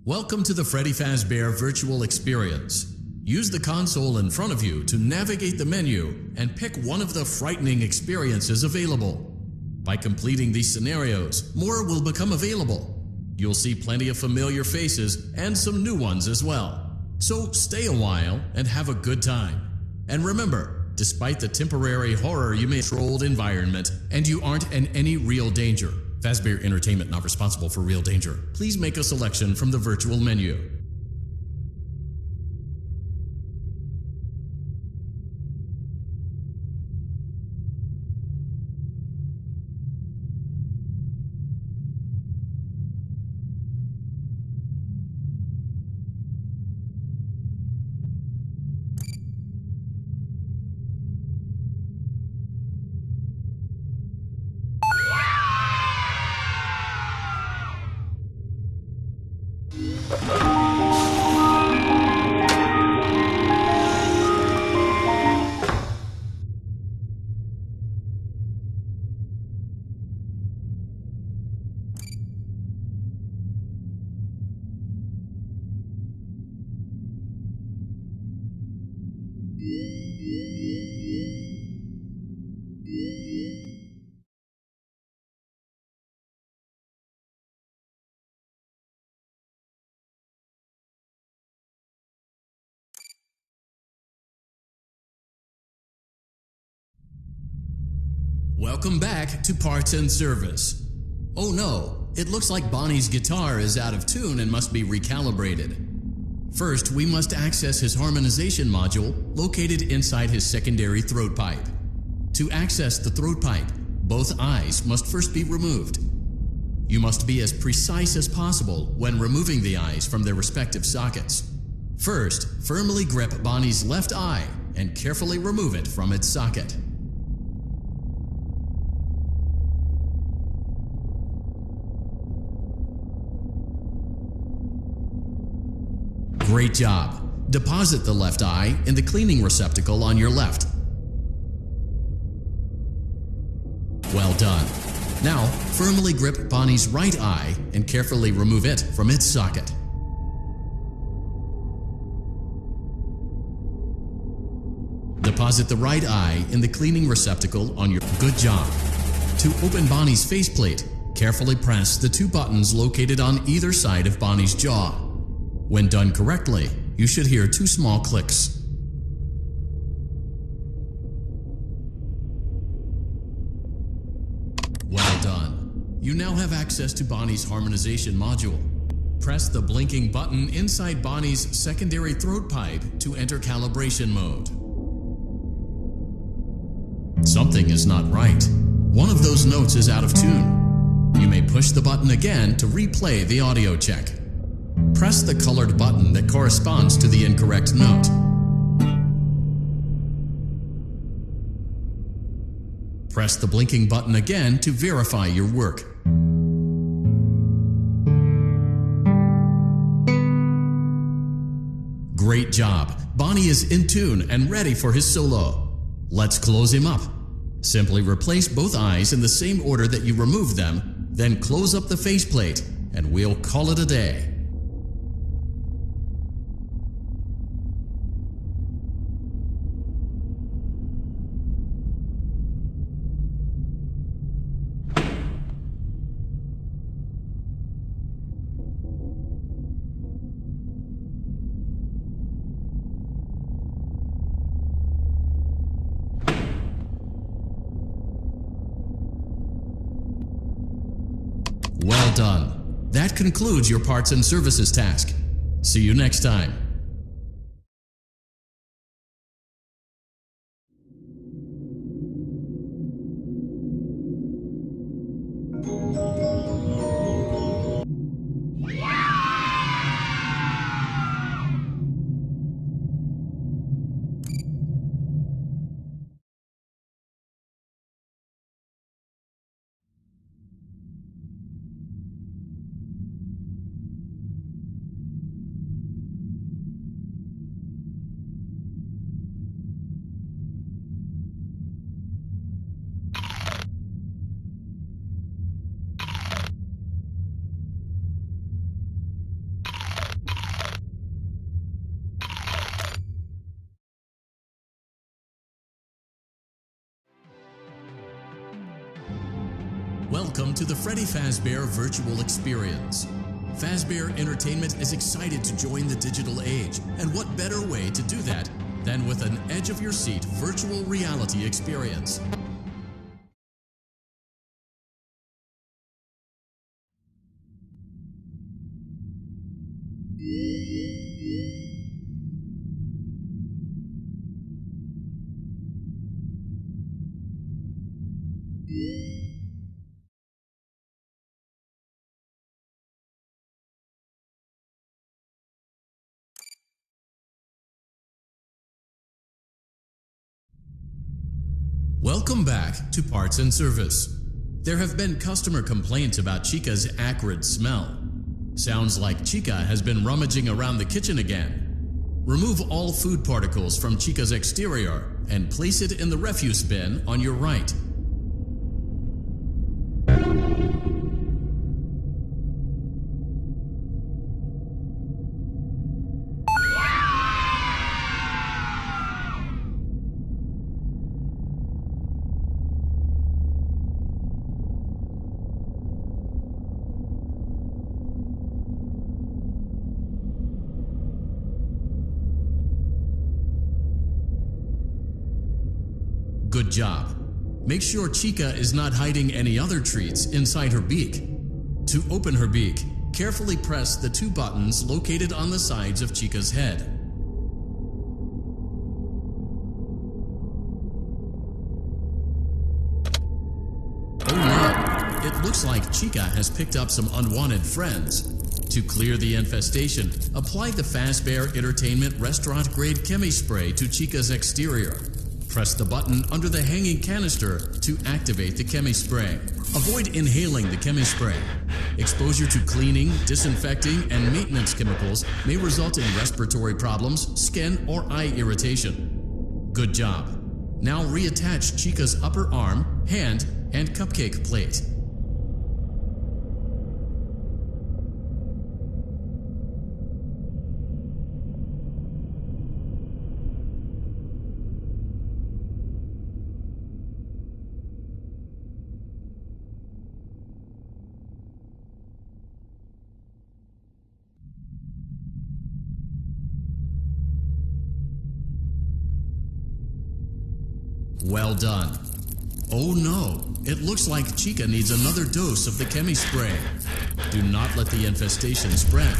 Welcome to the Freddy Fazbear virtual experience. Use the console in front of you to navigate the menu and pick one of the frightening experiences available. By completing these scenarios, more will become available. You'll see plenty of familiar faces and some new ones as well. So stay a while and have a good time. And remember, despite the temporary horror you may controlled environment and you aren't in any real danger. Fazbear Entertainment not responsible for real danger. Please make a selection from the virtual menu. Welcome back to Parts and Service. Oh no, it looks like Bonnie's guitar is out of tune and must be recalibrated. First, we must access his harmonization module located inside his secondary throat pipe. To access the throat pipe, both eyes must first be removed. You must be as precise as possible when removing the eyes from their respective sockets. First, firmly grip Bonnie's left eye and carefully remove it from its socket. Great job. Deposit the left eye in the cleaning receptacle on your left. Well done. Now, firmly grip Bonnie's right eye and carefully remove it from its socket. Deposit the right eye in the cleaning receptacle on your... Good job. To open Bonnie's faceplate, carefully press the two buttons located on either side of Bonnie's jaw. When done correctly, you should hear two small clicks. Well done. You now have access to Bonnie's harmonization module. Press the blinking button inside Bonnie's secondary throat pipe to enter calibration mode. Something is not right. One of those notes is out of tune. You may push the button again to replay the audio check. Press the colored button that corresponds to the incorrect note. Press the blinking button again to verify your work. Great job! Bonnie is in tune and ready for his solo. Let's close him up. Simply replace both eyes in the same order that you removed them, then close up the faceplate, and we'll call it a day. Well done. That concludes your parts and services task. See you next time. Welcome to the Freddy Fazbear Virtual Experience. Fazbear Entertainment is excited to join the digital age, and what better way to do that than with an edge-of-your-seat virtual reality experience. Welcome back to Parts and Service. There have been customer complaints about Chica's acrid smell. Sounds like Chica has been rummaging around the kitchen again. Remove all food particles from Chica's exterior and place it in the refuse bin on your right. Good job. Make sure Chica is not hiding any other treats inside her beak. To open her beak, carefully press the two buttons located on the sides of Chica's head. Oh no! It looks like Chica has picked up some unwanted friends. To clear the infestation, apply the Fazbear Entertainment restaurant-grade chemi spray to Chica's exterior. Press the button under the hanging canister to activate the chemi spray. Avoid inhaling the chemi spray. Exposure to cleaning, disinfecting, and maintenance chemicals may result in respiratory problems, skin, or eye irritation. Good job. Now reattach Chica's upper arm, hand, and cupcake plate. Well done. Oh no, it looks like Chica needs another dose of the chemi spray. Do not let the infestation spread.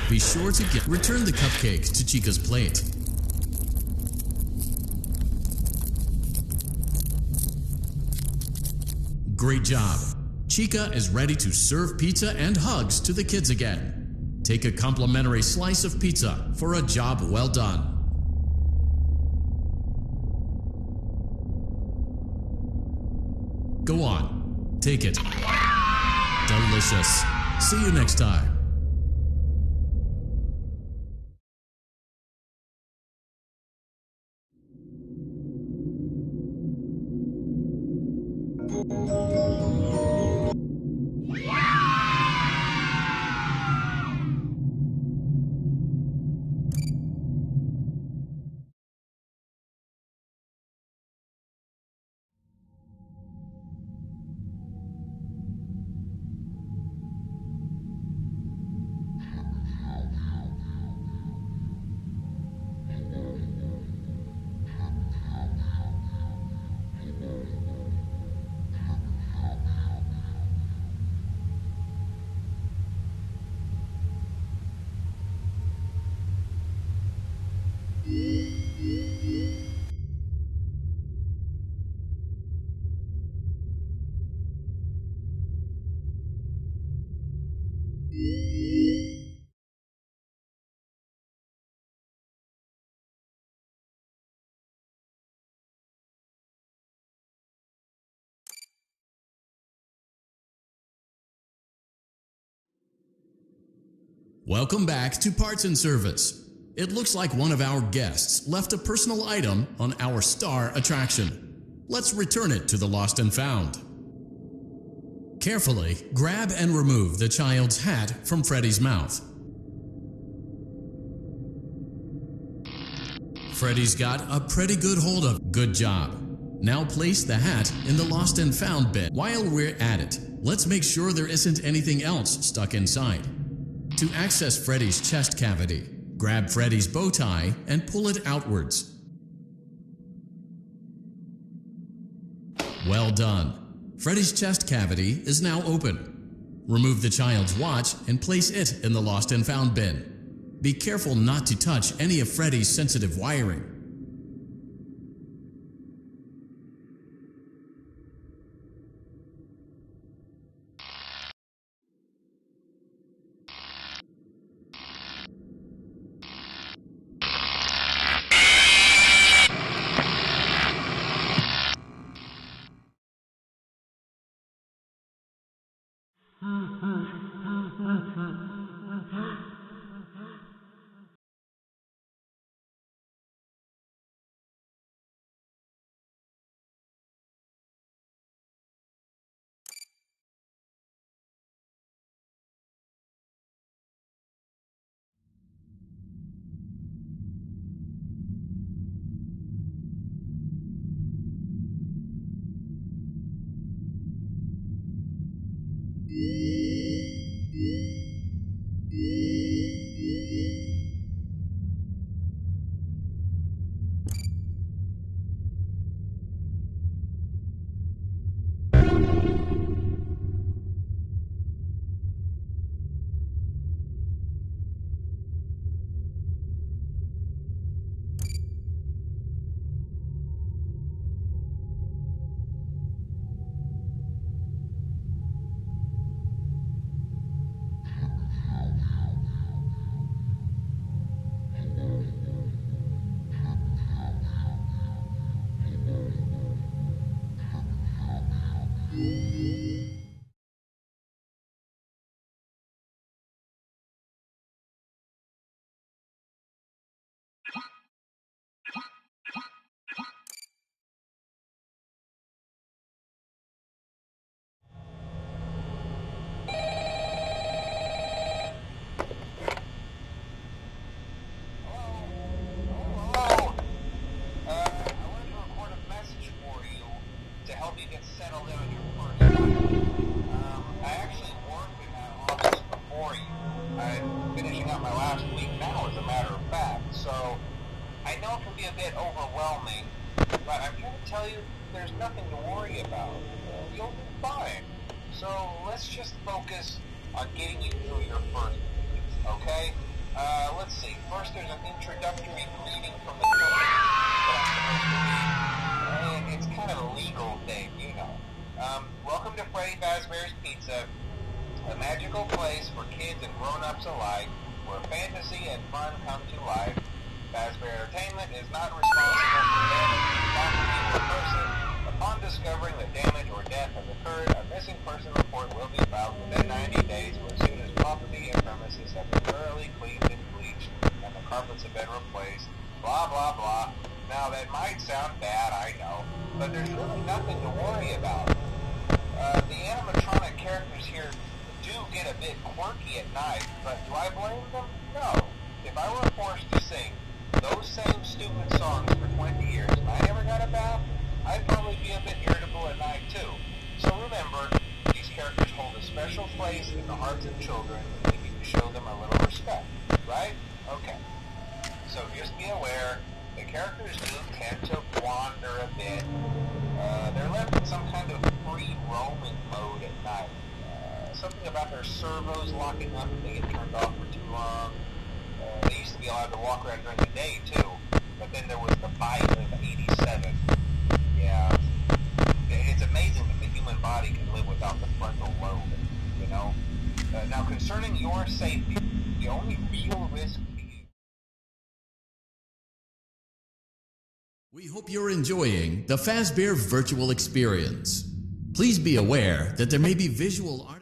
Be sure to return the cupcake to Chica's plate. Great job. Chica is ready to serve pizza and hugs to the kids again. Take a complimentary slice of pizza for a job well done. Go on, take it. Delicious. See you next time. Welcome back to Parts and Service. It looks like one of our guests left a personal item on our star attraction. Let's return it to the Lost and Found. Carefully grab and remove the child's hat from Freddy's mouth. Freddy's got a pretty good hold of it. Good job. Now place the hat in the lost and found bin. While we're at it, let's make sure there isn't anything else stuck inside. To access Freddy's chest cavity, grab Freddy's bow tie and pull it outwards. Well done. Freddy's chest cavity is now open. Remove the child's watch and place it in the lost and found bin. Be careful not to touch any of Freddy's sensitive wiring. There's nothing to worry about. You'll be fine. So let's just focus on getting you through your first week, okay? Let's see. First, there's an introductory greeting from the company that I'm supposed to read. It's kind of a legal thing, you know. Welcome to Freddy Fazbear's Pizza, a magical place for kids and grown-ups alike, where fantasy and fun come to life. Fazbear Entertainment is not responsible for damage to property or person. Upon discovering that damage or death has occurred, a missing person report will be filed within 90 days or as soon as property and premises have been thoroughly cleaned and bleached and the carpets have been replaced. Blah, blah, blah. Now, that might sound bad, I know, but there's really nothing to worry about. The animatronic characters here do get a bit quirky at night, but do I blame them? No. If I were forced to sing those same stupid songs for 20 years and I never got a bath, I'd probably be a bit irritable at night too. So remember, these characters hold a special place in the hearts of children and we need to show them a little respect, right? Okay. So just be aware, the characters do tend to wander a bit. They're left in some kind of free roaming mode at night. Something about their servos locking up and they get turned off for too long. They used to be allowed to walk around during the day too, but then there was the bite of 87. Yeah, it's amazing that the human body can live without the frontal lobe, you know? Now concerning your safety, the only real risk to you... We hope you're enjoying the Fazbear virtual experience. Please be aware that there may be visual art.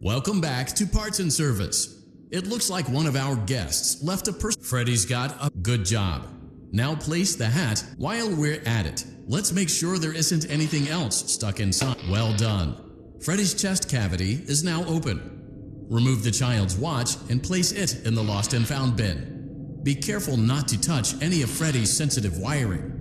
Welcome back to Parts and Service. It looks like one of our guests left a person. Freddy's got a good job. Now place the hat while we're at it. Let's make sure there isn't anything else stuck inside. Well done. Freddy's chest cavity is now open. Remove the child's watch and place it in the lost and found bin. Be careful not to touch any of Freddy's sensitive wiring.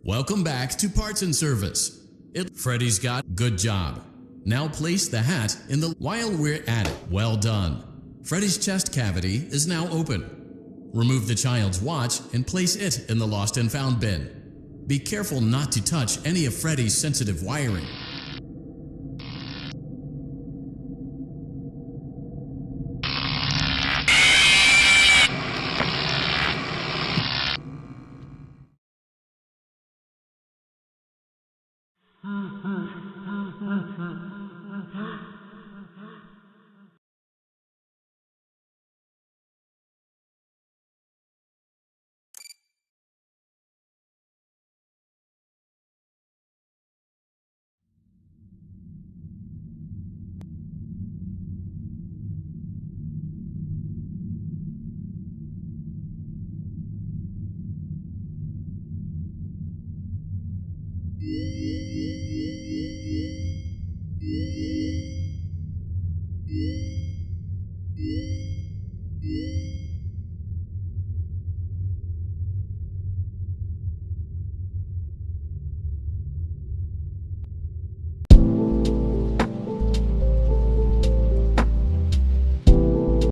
Welcome back to Parts and Service. Freddy's got good job. Now place the hat in the while we're at it. Well done. Freddy's chest cavity is now open. Remove the child's watch and place it in the lost and found bin. Be careful not to touch any of Freddy's sensitive wiring.